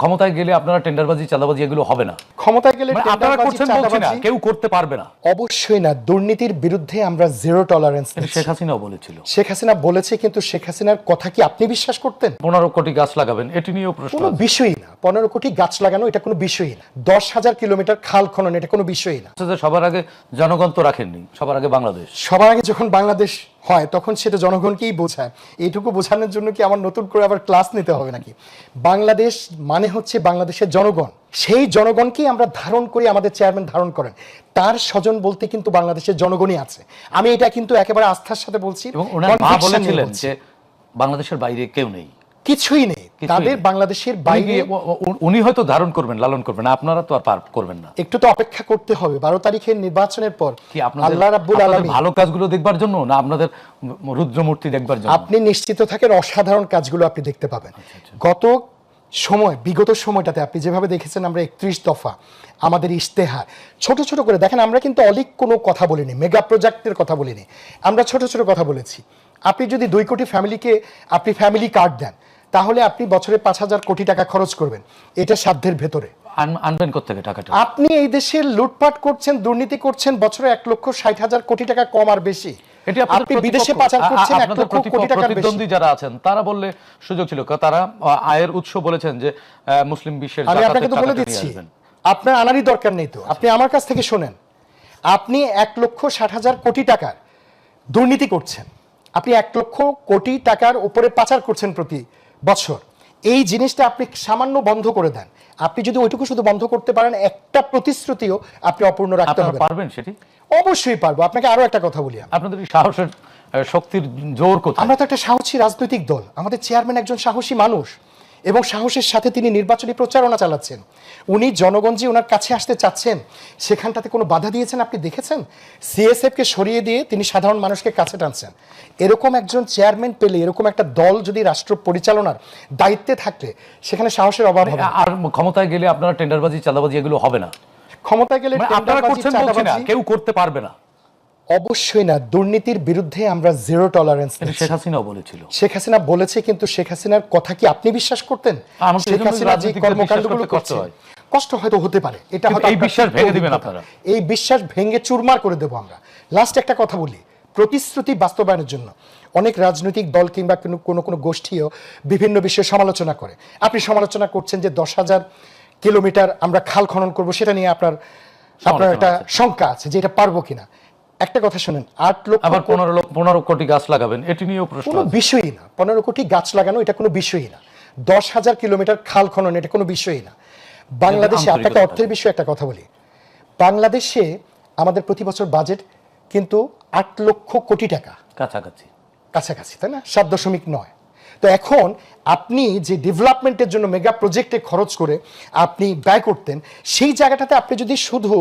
ক্ষমতায় গেলে আপনারা টেন্ডারবাজি চাঁদাবাজি এগুলো হবে না। ক্ষমতায় গেলে আপনারা করছেন বলছি না, কেউ করতে পারবে না। অবশ্যই না। দুর্নীতির বিরুদ্ধে আমরা জিরো টলারেন্স। শেখ হাসিনাও বলেছিল। শেখ হাসিনা বলেছে, কিন্তু শেখ হাসিনার কথা কি আপনি বিশ্বাস করতেন? 15 কোটি গাছ লাগাবেন, এটি নিয়েও প্রশ্ন। কোনো বিষয়ই না। 15 কোটি গাছ লাগানো এটা কোনো বিষয়ই না। 10,000 কিলোমিটার খাল খনন এটা কোনো বিষয়ই না। সবার আগে জনগণ তো রাখেননি, সবার আগে বাংলাদেশ। সবার আগে যখন বাংলাদেশ হয় তখন সেটা জনগণকেই বোঝায়। এইটুকু বোঝানোর জন্য কি আমার নতুন করে আবার ক্লাস নিতে হবে নাকি? বাংলাদেশ মানে হচ্ছে বাংলাদেশের জনগণ। সেই জনগণকেই আমরা ধারণ করি, আমাদের চেয়ারম্যান ধারণ করেন। তার স্বজন বলতে কিন্তু বাংলাদেশের জনগণই আছে। আমি এটা কিন্তু একেবারে আস্থার সাথে বলছি। এবং ওনার মা বলেছিলেন যে বাংলাদেশের বাইরে কেউ নেই, কিছুই নেই তাদের বাংলাদেশের বাইরে। উনি হয়তো ধারণ করবেন, লালন করবেন, আপনারা তো আর পার করবেন না। একটু তো অপেক্ষা করতে হবে। 12 তারিখের নির্বাচনের পর কি আল্লাহ রাব্বুল আলামিন ভালো কাজগুলো দেখবার জন্য, না আপনাদের রুদ্রমূর্তি দেখবার জন্য? আপনি নিশ্চিত থাকেন অসাধারণ কাজগুলো আপনি দেখতে পাবেন। গত বিগত সময়টাতে আপনি যেভাবে দেখেছেন, আমরা 31 দফা আমাদের ইশতেহার ছোট ছোট করে দেখেন। আমরা কিন্তু অলিক কোনো কথা বলিনি, মেগা প্রজেক্টের কথা বলিনি, আমরা ছোট ছোট কথা বলেছি। আপনি যদি 2 কোটি ফ্যামিলিকে আপনি ফ্যামিলি কার্ড দেন, তাহলে আপনি বছরে 5,000 কোটি টাকা খরচ করবেন। এটা সাধ্যের ভেতরে। আনবেন কোত্থেকে টাকাটা? আপনি এই দেশে লুটপাট করছেন, দুর্নীতি করছেন, বছরে 1,60,000 কোটি টাকা কম আর বেশি। আপনি বিদেশে পাচার করছেন 1 লক্ষ কোটি টাকার বেশি। প্রতিদ্বন্দ্বী যারা আছেন তারা বললে সুযোগ ছিল, তারা আয়ের উৎস বলেছেন যে মুসলিম বিশ্বের। আমি আপনাকে তো বলে দিচ্ছি, আপনার আনারই দরকার নেই তো। আপনি আমার কাছ থেকে শোনেন। আপনি 1,60,000 কোটি টাকার দুর্নীতি করছেন, আপনি 1 লক্ষ কোটি টাকার উপরে পাচার করছেন প্রতি বছর। এই জিনিসটা আপনি সামান্য বন্ধ করে দেন। আপনি যদি ওইটুকু শুধু বন্ধ করতে পারেন, একটা প্রতিশ্রুতিও আপনি অপূর্ণ রাখতে হবে। পারবেন সেটি? অবশ্যই পারবো। আপনাকে আরো একটা কথা বলি, আপনাদের সাহসের শক্তির জোর কোথায়? আমরা তো একটা সাহসী রাজনৈতিক দল। আমাদের চেয়ারম্যান একজন সাহসী মানুষ, এবং সাহসের সাথে তিনি নির্বাচনী প্রচারণা চালাচ্ছেন। উনি জনগণ যে ওনার কাছে আসতে চাচ্ছেন, সেখানটাতে কোনো বাধা দিয়েছেন আপনি দেখেছেন? সিএসএফকে সরিয়ে দিয়ে তিনি সাধারণ মানুষকে কাছে টানছেন। এরকম একজন চেয়ারম্যান পেলে, এরকম একটা দল যদি রাষ্ট্র পরিচালনার দায়িত্বে থাকলে, সেখানে সাহসের অভাব হবে। আর ক্ষমতায় গেলে আপনারা টেন্ডারবাজি চাঁদাবাজি এগুলো হবে না। ক্ষমতায় গেলে আপনারা করছেন বলছি না, কেউ করতে পারবে না। অবশ্যই না। দুর্নীতির বিরুদ্ধে আমরা জিরো টলারেন্স। শেখ হাসিনাও বলেছিল। শেখ হাসিনা বলেছে, কিন্তু শেখ হাসিনার কথা কি আপনি বিশ্বাস করতেন? শেখ হাসিনা যে কর্মকাণ্ডগুলো করছে, কষ্ট হয়তো হতে পারে, এটা হয়তো এই বিশ্বাস ভেঙে দিবেন আপনারা। এই বিশ্বাস ভেঙে চুরমার করে দেব আমরা। লাস্ট একটা কথা বলি, প্রতিশ্রুতি বাস্তবায়নের জন্য অনেক রাজনৈতিক দল কিংবা কোনো গোষ্ঠীও বিভিন্ন বিষয়ে সমালোচনা করে। আপনি সমালোচনা করছেন যে 10,000 কিলোমিটার আমরা খাল খনন করব, সেটা নিয়ে আপনার একটা শঙ্কা আছে যে এটা পারবো কিনা। একটা কথা শুনেন, 8 লক্ষ, আবার 15 কোটি গাছ লাগাবেন, এটি নিয়েও প্রশ্ন। কোনো বিষয়ই না। 15 কোটি গাছ লাগানো এটা কোনো বিষয়ই না। 10,000 কিলোমিটার খাল খনন এটা কোনো বিষয়ই না। বাংলাদেশে, আপনাকে অর্থের বিষয়ে একটা কথা বলি, বাংলাদেশে আমাদের প্রতি বছর বাজেট কিন্তু 8 লক্ষ কোটি টাকা কাছাকাছি, তাই না? 7.9। তো এখন আপনি যে ডেভেলপমেন্টের জন্য মেগা প্রজেক্টে খরচ করে আপনি ব্যয় করতেন, সেই জায়গাটাতে আপনি যদি শুধু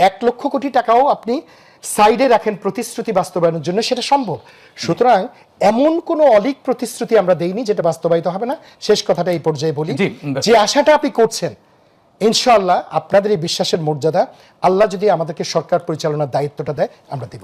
1 লক্ষ কোটি টাকাও আপনি সাইডে রাখেন প্রতিশ্রুতি বাস্তবায়নের জন্য, সেটা সম্ভব। সুতরাং এমন কোনো অলিক প্রতিশ্রুতি আমরা দেইনি যেটা বাস্তবায়িত হবে না। শেষ কথাটা এই পর্যায়ে বলি, যে আশাটা আপনি করছেন, ইনশাআল্লাহ আপনাদের এই বিশ্বাসের মর্যাদা আল্লাহ যদি আমাদেরকে সরকার পরিচালনার দায়িত্বটা দেয়, আমরা দেব।